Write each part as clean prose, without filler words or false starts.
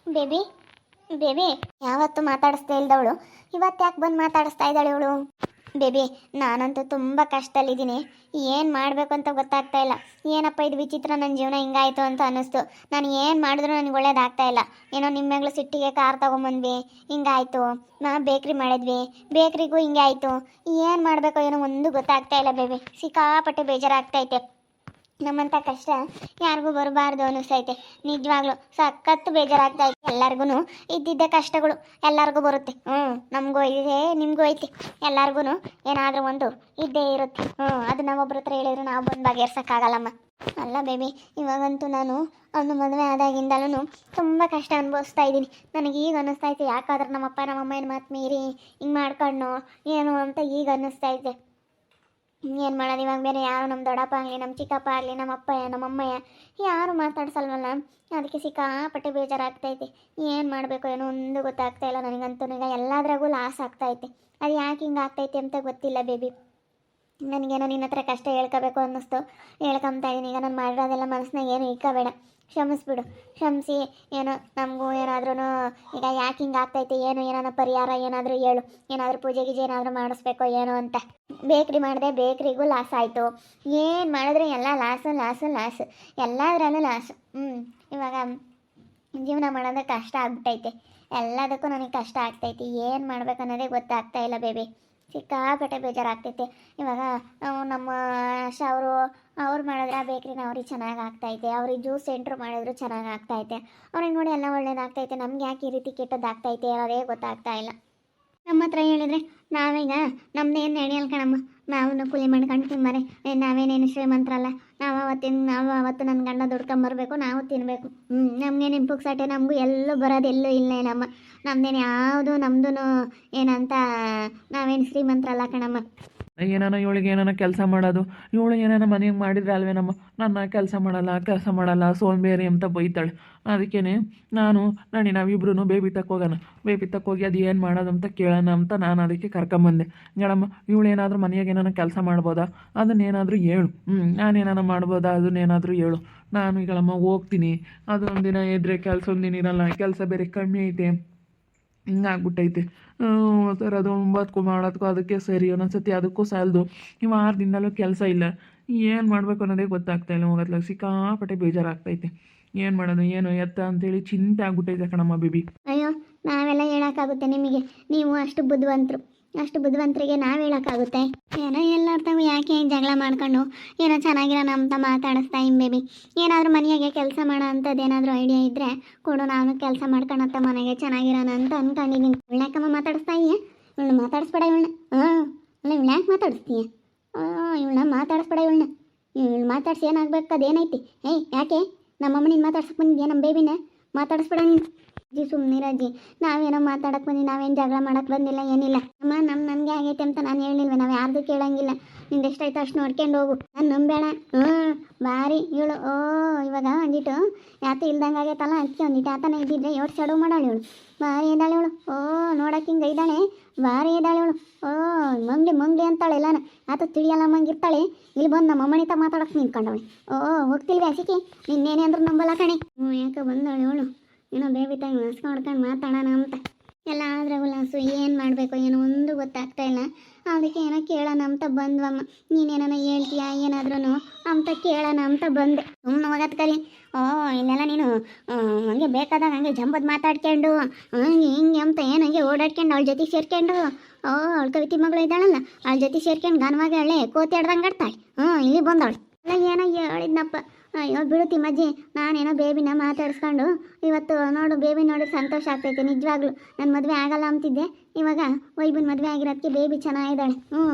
Baby baby ಯಾವತ್ತು ಮಾತಾಡಿಸ್ತಾ ಇಲ್ದವಳು ಇವತ್ತು ಯಾಕೆ ಬಂದು ಮಾತಾಡಿಸ್ತಾ ಇದ್ದಾಳೆ ಇವಳು? ಬೇಬಿ ನಾನಂತೂ ತುಂಬ ಕಷ್ಟದಲ್ಲಿದ್ದೀನಿ. ಏನು ಮಾಡಬೇಕು ಅಂತ ಗೊತ್ತಾಗ್ತಾ ಇಲ್ಲ. ಏನಪ್ಪ ಇದು ವಿಚಿತ್ರ, ನನ್ನ ಜೀವನ ಹಿಂಗಾಯಿತು ಅಂತ ಅನ್ನಿಸ್ತು. ನಾನು ಏನು ಮಾಡಿದ್ರು ನನಗೆ ಒಳ್ಳೇದಾಗ್ತಾ ಇಲ್ಲ. ಏನೋ ನಿಮ್ಮೆಗಳು ಸಿಟ್ಟಿಗೆ ಕಾರ್ ತೊಗೊಂಬಂದ್ವಿ, ಹಿಂಗಾಯಿತು. ಬೇಕ್ರಿ ಮಾಡಿದ್ವಿ, ಬೇಕ್ರಿಗೂ ಹಿಂಗೆ ಆಯಿತು. ಏನು ಮಾಡಬೇಕು ಏನೋ ಒಂದು ಗೊತ್ತಾಗ್ತಾ ಇಲ್ಲ ಬೇಬಿ. ಸಿಕ್ಕಾಪಟ್ಟೆ ಬೇಜಾರಾಗ್ತೈತೆ. ನಮ್ಮಂಥ ಕಷ್ಟ ಯಾರಿಗೂ ಬರಬಾರ್ದು ಅನ್ನಿಸ್ತೈತೆ. ನಿಜವಾಗ್ಲೂ ಸಖತ್ತು ಬೇಜಾರಾಗ್ತೈತೆ. ಎಲ್ಲರಿಗೂ ಇದ್ದಿದ್ದೆ ಕಷ್ಟಗಳು ಎಲ್ಲರಿಗೂ ಬರುತ್ತೆ. ನಮಗೂ ಇದೆ, ನಿಮಗೂ ಐತಿ. ಎಲ್ಲರಿಗೂ ಏನಾದರೂ ಒಂದು ಇದ್ದೇ ಇರುತ್ತೆ. ಅದು ನಾವೊಬ್ರ ಹತ್ರ ಹೇಳಿದ್ರು ನಾವು ಬಂದು ಬಗೆಹರ್ಸೋಕ್ಕಾಗಲ್ಲಮ್ಮ. ಅಲ್ಲ ಬೇಬಿ, ಇವಾಗಂತೂ ನಾನು ಅವನು ಮದುವೆ ಆದಾಗಿಂದಲೂ ತುಂಬ ಕಷ್ಟ ಅನುಭವಿಸ್ತಾ ಇದ್ದೀನಿ. ನನಗೆ ಈಗ ಅನ್ನಿಸ್ತೈತೆ ಯಾಕಾದ್ರೆ ನಮ್ಮಪ್ಪ ನಮ್ಮಮ್ಮನ ಮಾತು ಮೀರಿ ಹಿಂಗೆ ಮಾಡ್ಕೊಂಡು ಏನು ಅಂತ ಈಗ ಅನ್ನಿಸ್ತೈತೆ. ಏನು ಮಾಡೋದು ಇವಾಗ? ಬೇರೆ ಯಾರು ನಮ್ಮ ದೊಡ್ಡಪ್ಪ ಆಗಲಿ, ನಮ್ಮ ಚಿಕ್ಕಪ್ಪ ಆಗಲಿ, ನಮ್ಮಪ್ಪ ನಮ್ಮಮ್ಮಯ್ಯ ಯಾರು ಮಾತಾಡ್ಸಲ್ವಲ್ಲ. ಅದಕ್ಕೆ ಸಿಕ್ಕಾಪಟ್ಟೆ ಬೇಜಾರಾಗ್ತೈತೆ. ಏನು ಮಾಡಬೇಕು ಏನೋ ಒಂದು ಗೊತ್ತಾಗ್ತಾ ಇಲ್ಲ ನನಗಂತೂ. ಈಗ ಎಲ್ಲದ್ರಾಗೂ ಲಾಸ್ ಆಗ್ತೈತೆ. ಅದು ಯಾಕೆ ಹಿಂಗೆ ಆಗ್ತೈತೆ ಅಂತ ಗೊತ್ತಿಲ್ಲ ಬೇಬಿ. ನನಗೇನೋ ನಿನ್ನ ಹತ್ರ ಕಷ್ಟ ಹೇಳ್ಕೋಬೇಕು ಅನ್ನಿಸ್ತು, ಹೇಳ್ಕೊತಾ ಇದ್ದೀನಿ. ಈಗ ನಾನು ಮಾಡಿರೋದೆಲ್ಲ ಮನಸ್ಸಿನಾಗ ಏನು ಇಕ್ಕೋಬೇಡ, ಕ್ಷಮಿಸ್ಬಿಡು. ಕ್ಷಮಿಸಿ ಏನೋ ನಮಗೂ ಏನಾದ್ರೂ ಈಗ ಯಾಕೆ ಹಿಂಗೆ ಆಗ್ತೈತೆ ಏನು ಏನಾರ ಪರಿಹಾರ ಏನಾದರೂ ಹೇಳು. ಏನಾದರೂ ಪೂಜೆ ಗೀಜೆ ಏನಾದರೂ ಮಾಡಿಸ್ಬೇಕೋ ಏನೋ ಅಂತ. ಬೇಕ್ರಿ ಮಾಡಿದೆ, ಬೇಕ್ರಿಗೂ ಲಾಸ್ ಆಯಿತು. ಏನು ಮಾಡಿದ್ರೆ ಎಲ್ಲ ಲಾಸು ಲಾಸು ಲಾಸು, ಎಲ್ಲದರಲ್ಲೂ ಲಾಸು. ಇವಾಗ ಜೀವನ ಮಾಡೋದೇ ಕಷ್ಟ ಆಗ್ಬಿಟ್ಟೈತೆ. ಎಲ್ಲದಕ್ಕೂ ನನಗೆ ಕಷ್ಟ ಆಗ್ತೈತಿ. ಏನು ಮಾಡ್ಬೇಕು ಅನ್ನೋದೇ ಗೊತ್ತಾಗ್ತಾ ಇಲ್ಲ ಬೇಬಿ. ಸಿಕ್ಕಾಪಟ್ಟೆ ಬೇಜಾರಾಗ್ತೈತೆ. ಇವಾಗ ನಮ್ಮ ಆಶಾ ಅವ್ರು ಮಾಡಿದ್ರೆ ಆ ಬೇಕ್ರಿನ ಅವ್ರಿಗೆ ಚೆನ್ನಾಗಿ ಆಗ್ತೈತೆ. ಅವ್ರಿಗೆ ಜ್ಯೂಸ್ ಸೆಂಟ್ರ್ ಮಾಡಿದ್ರು ಚೆನ್ನಾಗಿ ಆಗ್ತೈತೆ. ಅವ್ರಿಗೆ ನೋಡಿ ಎಲ್ಲ ಒಳ್ಳೇದಾಗ್ತೈತೆ. ನಮ್ಗೆ ಯಾಕೆ ಈ ರೀತಿ ಕೆಟ್ಟದ್ದಾಗ್ತೈತೆ ಅನ್ನೋದೇ ಗೊತ್ತಾಗ್ತಾ ಇಲ್ಲ. ನಮ್ಮ ಹತ್ರ ಹೇಳಿದರೆ ನಾವೀಗ ನಮ್ಮದೇನು ನಡೆಯಲ್ಲ ಕಣಮ್ಮ. ನಾವು ಕೂಲಿ ಮಾಡ್ಕೊಂಡು ತಿಂಬಾರೆ, ನಾವೇನೇನು ಶ್ರೀಮಂತರಲ್ಲ. ನಾವು ಅವತ್ತು ನನ್ನ ಗಂಡ ದುಡ್ಕೊಂಬರ್ಬೇಕು, ನಾವು ತಿನ್ನಬೇಕು. ನಮಗೇನು ಪುಕ್ಸಾಟೆ, ನಮಗೂ ಎಲ್ಲೂ ಬರೋದೆಲ್ಲೂ ಇಲ್ಲ ನಮ್ಮ. ನಮ್ದೇನು ಯಾವುದು ನಮ್ದು ಏನಂತ ನಾವೇನು ಶ್ರೀಮಂತರಲ್ಲ ಕಣಮ್ಮ. ಏನಾನ ಇವಳಿಗೆ ಏನಾನ ಕೆಲಸ ಮಾಡೋದು, ಇವಳು ಏನಾನ ಮನೆಗೆ ಮಾಡಿದ್ರೆ ಅಲ್ವೇನಮ್ಮ. ನನ್ನ ಕೆಲಸ ಮಾಡಲ್ಲ ಸೋಂಬೇರಿ ಅಂತ ಬೈತಾಳೆ. ಅದಕ್ಕೇ ನಾನು ನಾವಿಬ್ರು ಬೇಬಿ ತಕ್ಕೋಗೋಣ, ಬೇಬಿ ತಕ್ಕೋಗಿ ಅದು ಏನು ಮಾಡೋದು ಅಂತ ಕೇಳೋಣ ಅಂತ ನಾನು ಅದಕ್ಕೆ ಕರ್ಕೊಂಬಂದೆ. ಹೇಳಮ್ಮ, ಇವಳು ಏನಾದರೂ ಮನೆಯಾಗ ಏನಾನ ಕೆಲಸ ಮಾಡ್ಬೋದಾ, ಅದನ್ನೇನಾದರೂ ಹೇಳು. ನಾನೇನಾನ ಮಾಡ್ಬೋದಾ, ಅದನ್ನೇನಾದರೂ ಹೇಳು. ನಾನು ಈಗಳಮ್ಮ ಹೋಗ್ತೀನಿ, ಅದು ಒಂದಿನ ಇದ್ದರೆ ಕೆಲಸ ಒಂದಿನ ಇರಲ್ಲ. ಕೆಲಸ ಬೇರೆ ಕಮ್ಮಿ ಐತೆ, ಹಿಂಗಾಗ್ಬಿಟ್ಟೈತೆ ಸರ್. ಅದು 9ಕ್ಕೂ ಮಾಡೋದಕ್ಕೂ ಅದಕ್ಕೆ ಸರಿ, ಒಂದೊಂದ್ಸತಿ ಅದಕ್ಕೂ ಸಾಲದು. ನೀವು 6 ದಿನದಲ್ಲೂ ಕೆಲಸ ಇಲ್ಲ. ಏನು ಮಾಡಬೇಕು ಅನ್ನೋದೇ ಗೊತ್ತಾಗ್ತಾ ಇಲ್ಲ. ಹೋಗೋದ್ಲಾಗ ಸಿಕ್ಕಾಪಟ್ಟೆ ಬೇಜಾರಾಗ್ತೈತೆ. ಏನು ಮಾಡೋದು ಏನು ಎತ್ತ ಅಂತೇಳಿ ಚಿಂತೆ ಆಗ್ಬಿಟ್ಟೈತೆ ಕಣಮ್ಮ ಬೇಬಿ. ಅಯ್ಯೋ, ನಾವೆಲ್ಲ ಹೇಳೋಕ್ಕಾಗುತ್ತೆ ನಿಮಗೆ? ನೀವು ಅಷ್ಟು ಬುದ್ಧಿವಂತರಿಗೆ ನಾವು ಹೇಳೋಕ್ಕಾಗುತ್ತೆ? ಏನೋ ಎಲ್ಲಾರ್ತಾವು ಯಾಕೆ ಜಗಳ ಮಾಡ್ಕೊಂಡು ಏನೋ ಚೆನ್ನಾಗಿರೋಣ ಅಂತ ಮಾತಾಡಿಸ್ತಾ ಬೇಬಿ. ಏನಾದರೂ ಮನೆಯಾಗೆ ಕೆಲಸ ಮಾಡೋ ಅಂಥದ್ದು ಏನಾದರೂ ಐಡಿಯಾ ಇದ್ದರೆ ಕೊಡು, ನಾನು ಕೆಲಸ ಮಾಡ್ಕೊಳತ್ತ ಮನೆಗೆ ಚೆನ್ನಾಗಿರೋಣ ಅಂತ ಅಂದ್ಕೊಂಡಿದ್ದೀನಿ. ಇವಳ್ಯಾಕಮ್ಮ ಮಾತಾಡಿಸ್ತಾ ಇದೆಯಾ? ಇವಳನ್ನ ಮಾತಾಡಿಸ್ಬೇಡ ಇವಳನ್ನ. ಅಲ್ಲ ಇವಳು ಯಾಕೆ ಮಾತಾಡಿಸ್ತೀಯ? ಇವಳನ್ನ ಮಾತಾಡಿಸ್ಬೇಡ ಇವಳನ್ನ. ಇವಳು ಮಾತಾಡ್ಸಿ ಏನಾಗಬೇಕು? ಅದೇನೈತಿ? ಯಾಕೆ ನಮ್ಮಮ್ಮ ನೀನು ಮಾತಾಡ್ಸಕ್ಕೆ ಬಂದಿದ್ಯಾ? ನಮ್ಮ ಬೇಬಿನ ಮಾತಾಡಿಸ್ಬೇಡ ನೀನು. ಸುಮ್ಮನಿರಜ್ಜಿ, ನಾವೇನೋ ಮಾತಾಡಕ್ಕೆ ಬಂದು, ನಾವೇನು ಜಗಳ ಮಾಡಕ್ಕೆ ಬಂದಿಲ್ಲ, ಏನಿಲ್ಲ. ಅಮ್ಮ ನಮಗೆ ಆಗೈತೆ ಅಂತ ನಾನು ಹೇಳಿಲ್ವೇ? ನಾವು ಯಾರ್ದು ಕೇಳಂಗಿಲ್ಲ. ನಿಂದು ಎಷ್ಟಾಯ್ತು ಅಷ್ಟು ನೋಡ್ಕೊಂಡು ಹೋಗು, ನಾನು ನಂಬೇಡ. ಬಾರಿ ಇವಳು. ಇವಾಗ ಒಂದಿಟ್ಟು ಯಾತು ಇಲ್ದಂಗೆ ಆಗೈತಲ್ಲ, ಅದಕ್ಕೆ ಒಂದಿಟ್ಟು ಆತನ ಇದ್ದಿದ್ರೆ ಯೋಟ್ ಚಡು ಮಾಡಾಳು ಇವಳು. ಭಾರಿ ಇದ್ದಾಳೆ ಇವಳು. ನೋಡಕ್ಕೆ ಹಿಂಗೆ ಇದ್ದಾಳೆ, ಭಾರಿ ಇದ್ದಾಳೆ ಇವಳು. ಮಂಗ್ಲಿ ಅಂತಾಳೆ ಎಲ್ಲಾನ. ಆತ ತಿಳಿಯಲ್ಲ ಮಂಗಿರ್ತಾಳೆ. ಇಲ್ಲಿ ಬಂದು ನಮ್ಮ ಅಮ್ಮನಿತ ಮಾತಾಡಕ್ಕೆ ನಿಂತ್ಕೊಂಡವಳೆ. ಹೋಗ್ತಿಲ್ವೇ ಸಿಕ್ಕಿ? ನಿನ್ನೇನೆ ಅಂದ್ರೂ ನಂಬಲ್ಲ ಕಣೆ. ಯಾಕೆ ಬಂದವಳು ಇವಳು? ಏನೋ ಬೇಬಿ ತಾಯಿ ಮಸ್ಕೊಂಡು ಮಾತಾಡೋಣ ಅಂತ. ಎಲ್ಲ ಆದ್ರಾಗೂ ಲಾಸು. ಏನು ಮಾಡಬೇಕು ಏನೋ ಒಂದು ಗೊತ್ತಾಗ್ತಾ ಇಲ್ಲ. ಅದಕ್ಕೆ ಏನೋ ಕೇಳೋಣ ಅಂತ ಬಂದ್ವಮ್ಮ. ನೀನೇನೋ ಹೇಳ್ತೀಯಾ ಏನಾದ್ರೂ ಅಂತ ಕೇಳೋಣ ಅಂತ ಬಂದೆ. ಸುಮ್ಮನೆ ಹೋಗತ್ ಕಲಿ. ಇಲ್ಲೆಲ್ಲ ನೀನು ಹಂಗೆ ಬೇಕಾದಾಗ ಹಂಗೆ ಜಂಬದ್ ಮಾತಾಡ್ಕೊಂಡು ಹಿಂಗೆ ಅಂತ ಏನು ಹಂಗೆ ಓಡಾಡ್ಕೊಂಡು ಅವಳ ಜೊತೆ ಸೇರ್ಕೊಂಡು ಅವಳ ಕವಿತಿ ಮಗಳು ಇದ್ದಾಳಲ್ಲ, ಅವಳ ಜೊತೆ ಸೇರ್ಕೊಂಡು ಗಾನವಾಗಿ ಹಳ್ಳೆ ಕೋತಿ ಆಡ್ದಂಗೆ ಆಡ್ತಾಳೆ. ಇಲ್ಲಿ ಬಂದವಳು. ಅಲ್ಲ ಏನೋ ಹೇಳಿದ್ನಪ್ಪ. ಅಯ್ಯೋ ಬಿಡು ತಿಮ್ಮಜ್ಜಿ, ನಾನೇನೋ ಬೇಬಿನ ಮಾತಾಡಿಸ್ಕೊಂಡು ಇವತ್ತು ನೋಡು ಬೇಬಿ ನೋಡಿ ಸಂತೋಷ ಆಗ್ತೈತೆ. ನಿಜವಾಗ್ಲು ನನ್ನ ಮದುವೆ ಆಗಲ್ಲ ಅಂತಿದ್ದೆ, ಇವಾಗ ವೈಬನ್ ಮದುವೆ ಆಗಿರೋದಕ್ಕೆ ಬೇಬಿ ಚೆನ್ನಾಗಿದ್ದಾಳೆ.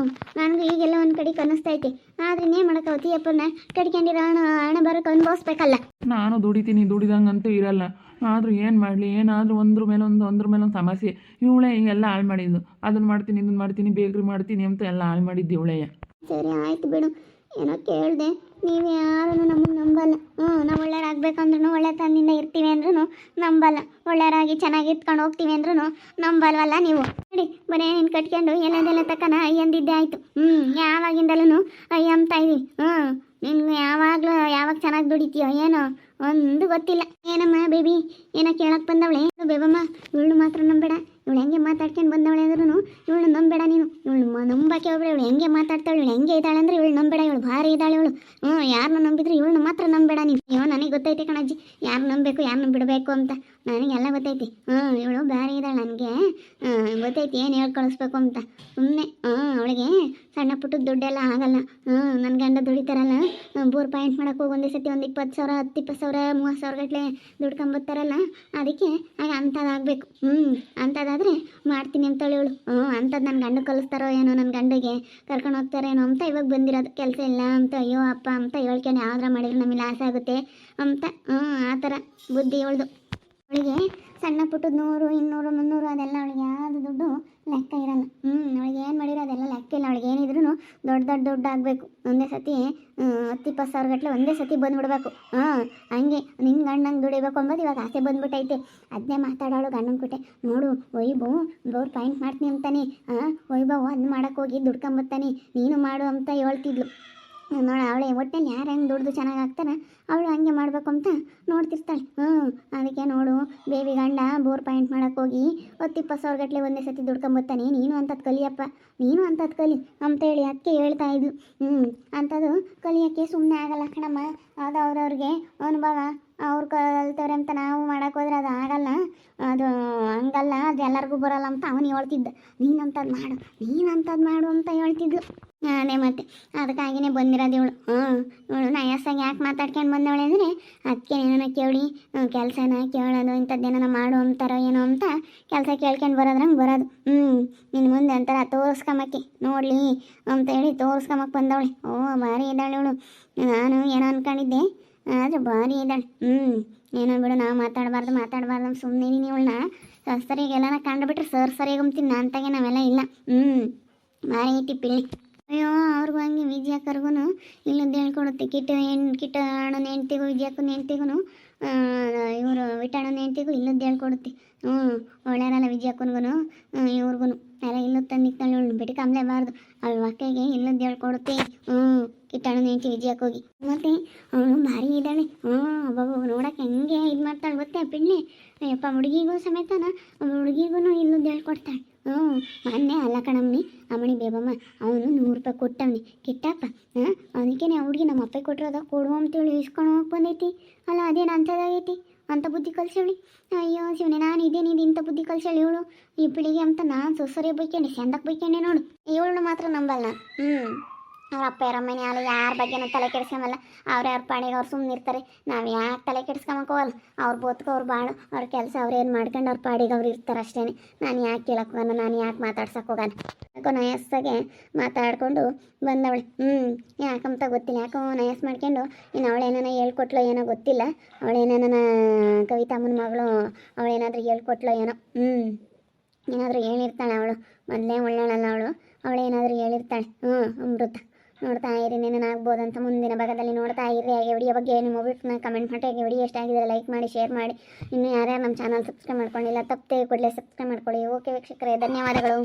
ನನಗೂ ಈಗೆಲ್ಲ ಒಂದು ಕಡೆ ಕನಿಸ್ತೈತೆ. ಆದರೆ ಇನ್ನೇನು ಮಾಡೋಕ್ಕಾಗುತ್ತೆ? ಅಪ್ಪನ ಕಡ್ಕೊಂಡಿರೋ ಹಣ ಬರೋಕೆ ಅನುಭವಿಸ್ಬೇಕಲ್ಲ. ನಾನು ದುಡಿದಂಗಂತೂ ಇರಲ್ಲ. ಆದರೂ ಏನು ಮಾಡಲಿ, ಏನಾದರೂ ಒಂದ್ರ ಮೇಲೆ ಒಂದು ಸಮಸ್ಯೆ. ಇವಳೇ ಎಲ್ಲ ಹಾಳು ಮಾಡಿದ್ದು. ಅದನ್ನು ಮಾಡ್ತೀನಿ, ಇದನ್ನು ಮಾಡ್ತೀನಿ, ಬೇಕ್ರಿ ಮಾಡ್ತೀನಿ ಅಂತ ಎಲ್ಲ ಹಾಳು ಮಾಡಿದ್ದು ಇವಳೇ. ಸರಿ ಆಯ್ತು ಬಿಡು. ಏನೋ ಕೇಳಿದೆ, ನೀವು ಯಾರೂ ನಮಗೆ ನಂಬಲ್ಲ. ನಾವು ಒಳ್ಳೆಯರಾಗಬೇಕಂದ್ರೂ ಒಳ್ಳೆ ತನ್ನಿಂದ ಇರ್ತೀವಿ ಅಂದ್ರೂ ನಂಬಲ್ಲ. ಒಳ್ಳೆಯರಾಗಿ ಚೆನ್ನಾಗಿ ಇಟ್ಕೊಂಡು ಹೋಗ್ತೀವಿ ಅಂದ್ರೂ ನಂಬಲ್ವಲ್ಲ ನೀವು. ನೋಡಿ ಬರೀ ನೀನು ಕಟ್ಕೊಂಡು ಎಲ್ಲದೆಲ್ಲ ತಕ್ಕನ ಅಯ್ಯಂದಿದ್ದೆ ಆಯಿತು. ಯಾವಾಗಿಂದಲೂ ಅಯ್ಯ ಅಂಬ್ತಾ ಇದ್ದೀವಿ. ನಿನ್ಗೆ ಯಾವಾಗ ಚೆನ್ನಾಗಿ ದುಡಿತೀಯೋ ಏನೋ ಒಂದು ಗೊತ್ತಿಲ್ಲ. ಏನಮ್ಮ ಬೇಬಿ ಏನ ಕೇಳಕ್ ಬಂದವಳೆ ಬೇಬಮ್ಮ, ಇವಳು ಮಾತ್ರ ನಂಬೇಡ. ಇವಳು ಹೆಂಗೆ ಮಾತಾಡ್ಕೊಂಡು ಬಂದವಳೆ ಅಂದ್ರೂ ಇವಳು ನಂಬೇಡ ನೀನು. ಇವಳು ನಂಬಕ್ಕೆ ಹೋಗ್ಬೇಡ. ಇವಳು ಹೆಂಗೆ ಮಾತಾಡ್ತಾಳೆ, ಇವಳು ಹೆಂಗೆ ಇದ್ದಾಳೆ ಅಂದ್ರೆ ಇವಳು ನಂಬೇಡ. ಇವಳು ಭಾರಿ ಇದ್ದಾಳೆ ಇವಳು. ಯಾರನ್ನ ನಂಬಿದ್ರೆ ಇವಳನ್ನ ಮಾತ್ರ ನಂಬೇಡ ನೀನು. ಅಯ್ಯೋ ನನಗೆ ಗೊತ್ತೈತೆ ಕಣಜ್ಜಿ, ಯಾರು ನಂಬಬೇಕು ಯಾರನ್ನ ಬಿಡಬೇಕು ಅಂತ ನನಗೆಲ್ಲ ಗೊತ್ತೈತಿ. ಇವಳು ಭಾರಿ ಇದ್ದಾಳೆ, ನನಗೆ ಗೊತ್ತೈತಿ ಏನು ಹೇಳಿ ಕಳಿಸ್ಬೇಕು ಅಂತ. ಸುಮ್ಮನೆ ಅವಳಿಗೆ ಸಣ್ಣ ಪುಟ್ಟದ ದುಡ್ಡೆಲ್ಲ ಆಗಲ್ಲ. ನನ್ನ ಗಂಡ ದುಡಿತಾರಲ್ಲ, ಬೋರ್ ಪಾಯಿಂಟ್ ಮಾಡಕ್ಕೆ ಹೋಗಿ ಒಂದೇ ಸತಿ ಒಂದು 20,000 10-20,000 30,000 ಗಟ್ಟಲೆ ದುಡ್ಕೊಂಬತ್ತಾರಲ್ಲ, ಅದಕ್ಕೆ ಆಗ ಅಂಥದ್ದಾಗಬೇಕು. ಅಂಥದ್ದಾದರೆ ಮಾಡ್ತೀನಿ ಅಂತೇಳಿ ಇವಳು. ಅಂಥದ್ದು ನನ್ನ ಗಂಡ ಕಲಿಸ್ತಾರೋ ಏನೋ, ನನ್ನ ಗಂಡಿಗೆ ಕರ್ಕೊಂಡು ಹೋಗ್ತಾರೇನೋ ಅಂತ ಇವಾಗ ಬಂದಿರೋದು. ಕೆಲಸ ಇಲ್ಲ ಅಂತ ಅಯ್ಯೋ ಅಪ್ಪ ಅಂತ ಹೇಳ್ಕೊಂಡು ಯಾವ್ದಾರ ಮಾಡಿದ್ರೆ ನಮಗೆ ಲಾಸ್ ಆಗುತ್ತೆ ಅಂತ ಆ ಥರ ಬುದ್ಧಿ ಇವಳ್ದು. ಅವಳಿಗೆ ಸಣ್ಣ ಪುಟ್ಟದ 100 200 300 ಅದೆಲ್ಲ ಅವಳಿಗೆ ಯಾವುದು ದುಡ್ಡು ಲೆಕ್ಕ ಇರಲ್ಲ. ಅವಳಿಗೆ ಏನು ಮಾಡಿರೋ ಅದೆಲ್ಲ ಲೆಕ್ಕ ಇಲ್ಲ. ಅವಳಿಗೆ ಏನಿದ್ರು ದೊಡ್ಡ ಆಗಬೇಕು. ಒಂದೇ ಸತಿ 10-20,000 ಗಟ್ಟಲೆ ಒಂದೇ ಸತಿ ಬಂದುಬಿಡ್ಬೇಕು. ಹಂಗೆ ನಿನ್ನ ಗಂಡಂಗೆ ದುಡಿಬೇಕು ಅಂಬೋದು ಇವಾಗ ಆಸೆ ಬಂದ್ಬಿಟ್ಟೈತೆ. ಅದನ್ನೇ ಮಾತಾಡೋಳು ಗಂಡನ ಕುಟೆ. ನೋಡು ವೈಭವ್ ಬೋರ್ ಪಾಯಿಂಟ್ ಮಾಡ್ತೀನಿ ಅಂತಾನೆ. ವೈಭವ್ ಅದನ್ನ ಮಾಡೋಕ್ಕೆ ಹೋಗಿ ದುಡ್ಕೊಂಬತ್ತಾನೆ, ನೀನು ಮಾಡು ಅಂತ ಹೇಳ್ತಿದ್ಲು. ನೋಡ ಅವಳೆ ಒಟ್ಟಲ್ಲಿ ಯಾರು ಹೆಂಗೆ ದುಡ್ದು ಚೆನ್ನಾಗಿ ಆಗ್ತಾನೆ ಅವಳು ಹಂಗೆ ಮಾಡಬೇಕು ಅಂತ ನೋಡ್ತಿರ್ತಾಳೆ. ಅದಕ್ಕೆ ನೋಡು ಬೇಬಿ ಗಂಡ ಬೋರ್ ಪಾಯಿಂಟ್ ಮಾಡೋಕ್ಕೆ ಹೋಗಿ 10-20,000 ಗಟ್ಟಲೆ ಒಂದೇ ಸತಿ ದುಡ್ಕೊಂಬತ್ತಾನೆ. ನೀನು ಅಂಥದ್ದು ಕಲಿಯಪ್ಪ, ನೀನು ಅಂಥದ್ದು ಕಲಿ ಅಂತೇಳಿ ಅದಕ್ಕೆ ಹೇಳ್ತಾ ಇದ್ಲು. ಅಂಥದ್ದು ಕಲಿಯೋಕ್ಕೆ ಸುಮ್ಮನೆ ಆಗಲ್ಲ ಕಣಮ್ಮ. ಅದು ಅವ್ರವ್ರಿಗೆ ಅನುಭವ. ಅವ್ರು ಕಲ್ತವ್ರೆ ಅಂತ ನಾವು ಮಾಡೋಕೆ ಹೋದ್ರೆ ಅದು ಆಗಲ್ಲ. ಅದು ಹಂಗಲ್ಲ, ಅದು ಎಲ್ಲರಿಗೂ ಬರೋಲ್ಲ ಅಂತ ಅವನು ಹೇಳ್ತಿದ್ದ. ನೀನಂಥದ್ದು ಮಾಡು ಅಂತ ಹೇಳ್ತಿದ್ಲು. ಅದೇ ಮತ್ತೆ ಅದಕ್ಕಾಗಿಯೇ ಬಂದಿರೋದು ಇವಳು. ಇವಳು ನಯಸ್ಸಾಗಿ ಯಾಕೆ ಮಾತಾಡ್ಕೊಂಡು ಬಂದವಳೆ ಅಂದರೆ ಅದಕ್ಕೆ ಏನೋ ಕೇಳಿ ಕೆಲಸನ ಕೇಳೋದು ಇಂಥದ್ದೇನೋ ಮಾಡು ಅಂತಾರೋ ಏನೋ ಅಂತ ಕೆಲಸ ಕೇಳ್ಕೊಂಡು ಬರೋದ್ರಂಗೆ ಬರೋದು. ನಿನ್ನ ಮುಂದೆ ಅಂತಾರ ತೋರಿಸ್ಕೊಂಬಕ್ಕೆ ನೋಡಲಿ ಅಂತ ಹೇಳಿ ತೋರಿಸ್ಕೊಂಬಕ್ಕೆ ಬಂದವಳೆ. ಭಾರಿ ಇದ್ದಾಳೆ ಇವಳು. ನಾನು ಏನೋ ಅಂದ್ಕೊಂಡಿದ್ದೆ, ಆದರೆ ಭಾರಿ ಇದ್ದಾಳೆ. ಏನೋ ಬಿಡು, ನಾವು ಮಾತಾಡಬಾರ್ದು ಸುಮ್ಮನೆ ಇವಳನ್ನ ಸರಿಗೆಲ್ಲ ಕಂಡುಬಿಟ್ರೆ ಸರಿಗಂತೀನಿ ನಾನು ಅಂತಾಗೆ ನಾವೆಲ್ಲ ಇಲ್ಲ. ಭಾರಿ ಐತಿ ಪಿಳ್ಳಿ. ಅಯ್ಯೋ ಅವ್ರಿಗೂ ಹಂಗೆ ವಿಜಯಕ್ಕರ್ಗೂ ಇಲ್ಲದ್ದು ಹೇಳ್ಕೊಡುತ್ತೆ. ಕಿಟ್ಟಣ್ಣನ ಹೆಂಡ್ತಿಗೂ ವಿಜಯಕ್ಕನ ಹೆಂಡ್ತಿಗೂ ಇವರು ವಿಠಣ್ಣನ ಹೆಂಡ್ತಿಗೂ ಇಲ್ಲದ್ದು ಹೇಳ್ಕೊಡುತ್ತೆ. ಒಳ್ಳೆಯರಲ್ಲ ವಿಜಯಕ್ಕನಿಗೂ ಇವ್ರಿಗೂ ಎಲ್ಲ ಇಲ್ಲದ್ದು ತಂದಿಕ್ತಾಳೆ. ಇವಳು ಬಿಟ್ಟು ಕಮ್ಲೇಬಾರ್ದು. ಅವಳ ಮಕ್ಕಳಿಗೆ ಇಲ್ಲದ್ದು ಹೇಳ್ಕೊಡುತ್ತೆ. ಕಿಟ್ಟಣ್ಣನ ಹೆಂಡ್ತಿ ವಿಜಯಕ್ಕೋಗಿ ಮತ್ತೆ ಅವಳು ಭಾರಿ ಇದ್ದಾಳೆ. ಅಬ್ಬಬ್ಬ ನೋಡೋಕೆ ಹೆಂಗೆ ಇದು ಮಾಡ್ತಾಳೆ ಗೊತ್ತೇ ಪಿಳ್ಳಿ. ಅಯ್ಯಪ್ಪ ಹುಡುಗಿಗೂ ಸಮೇತನ ಹುಡುಗಿಗೂ ಇಲ್ಲದ್ದು ಹೇಳ್ಕೊಡ್ತಾಳೆ. ಮೊನ್ನೆ ಅಲ್ಲ ಕಣಮ್ಮನಿ ಅಮ್ಮಣಿ ಬೇಬಮ್ಮ ಅವನು 100 ರೂಪಾಯಿ ಕೊಟ್ಟವನಿ ಕಿಟ್ಟಪ್ಪ. ಅದಕ್ಕೇನೆ ಆ ಹುಡುಗಿ ನಮ್ಮ ಅಪ್ಪ ಕೊಟ್ಟಿರೋದ ಕೊಡು ಅಂತೇಳಿ ಇಸ್ಕೊಂಡು ಹೋಗಿ ಬಂದೈತಿ. ಅಲ್ಲ ಅದೇನು ಅಂಥದ್ದಾಗೈತಿ ಅಂಥ ಬುದ್ಧಿ ಕಲ್ಸೇಳಿ. ಅಯ್ಯೋ ಶಿವನೇ, ನಾನು ಇದೇನಿದು ಇಂಥ ಬುದ್ಧಿ ಕಲ್ಸೇಳಿ ಇವಳು ಈ ಪಿಳಿಗೆ ಅಂತ ನಾನು ಸೊಸರಿ ಬೈಕೊಂಡೆ ಚಂದಕ್ಕೆ ಬೈಕೊಂಡೆ ನೋಡು. ಇವಳು ಮಾತ್ರ ನಂಬಲ್ಲ. ಅವ್ರ ಅಪ್ಪ ಯಾರಮ್ಮನೆ ಅಲ್ಲ ಯಾರ ಬಗ್ಗೆನೂ ತಲೆ ಕೆಡಿಸ್ಕೊಂಬಲ್ಲ. ಅವ್ರ ಪಾಡಿಗೆ ಅವ್ರು ಸುಮ್ಮನೆ ಇರ್ತಾರೆ. ನಾವು ಯಾಕೆ ತಲೆ ಕೆಡಿಸ್ಕೊಂಬಕ್ಕೆ ಹೋಗಲ್ಲ. ಅವ್ರ ಬದುಕು ಅವ್ರು ಬಾಳು, ಅವ್ರ ಕೆಲಸ ಅವ್ರೇನು ಮಾಡ್ಕೊಂಡು ಅವ್ರ ಪಾಡಿಗೆ ಅವ್ರು ಇರ್ತಾರೆ ಅಷ್ಟೇ. ನಾನು ಯಾಕೆ ಕೇಳಕ್ಕೆ ಹೋಗೋಣ, ನಾನು ಯಾಕೆ ಮಾತಾಡ್ಸಕ್ಕೆ ಹೋಗೋಣ. ಯಾಕೋ ನಯಸ್ಸಾಗೆ ಮಾತಾಡಿಕೊಂಡು ಬಂದವಳೆ. ಯಾಕಂತ ಗೊತ್ತಿಲ್ಲ, ಯಾಕೋ ನಯಸ್ ಮಾಡ್ಕೊಂಡು ಇನ್ನು ಅವಳೇನಾನ ಹೇಳ್ಕೊಟ್ಲೋ ಏನೋ ಗೊತ್ತಿಲ್ಲ. ಅವಳೇನಾನ ಕವಿತಮ್ಮನ ಮಗಳು ಅವಳೇನಾದರೂ ಹೇಳ್ಕೊಟ್ಲೋ ಏನೋ. ಏನಾದರೂ ಹೇಳಿರ್ತಾಳೆ ಅವಳು. ಮೊದಲೇ ಒಳ್ಳೆಯಳಲ್ಲ ಅವಳೇನಾದರೂ ಹೇಳಿರ್ತಾಳೆ. ಅಮೃತ ನೋಡ್ತಾ ಇರಿ, ಆಗ್ಬೋದಂತ ಮುಂದಿನ ಭಾಗದಲ್ಲಿ ನೋಡ್ತಾ ಇರಿ. ಹಾಗೆ ವಿಡಿಯೋ ಬಗ್ಗೆ ನಿಮ್ಮ ಒಬ್ಬರನ್ನ ಕಮೆಂಟ್ ಮಾಡಿ. ಹಾಗೆ ವಿಡಿಯೋ ಎಷ್ಟಾಗಿದ್ರೆ ಲೈಕ್ ಮಾಡಿ, ಶೇರ್ ಮಾಡಿ. ಇನ್ನು ಯಾರ್ಯಾರು ನಮ್ಮ ಚಾನಲ್ ಸಬ್ಸ್ಕ್ರೈಬ್ ಮಾಡ್ಕೊಂಡಿಲ್ಲ ತಪ್ಪದೆ ಕೂಡಲೇ ಸಬ್ಸ್ಕ್ರೈಬ್ ಮಾಡ್ಕೊಳ್ಳಿ. ಓಕೆ ವೀಕ್ಷಕರೇ, ಧನ್ಯವಾದಗಳು.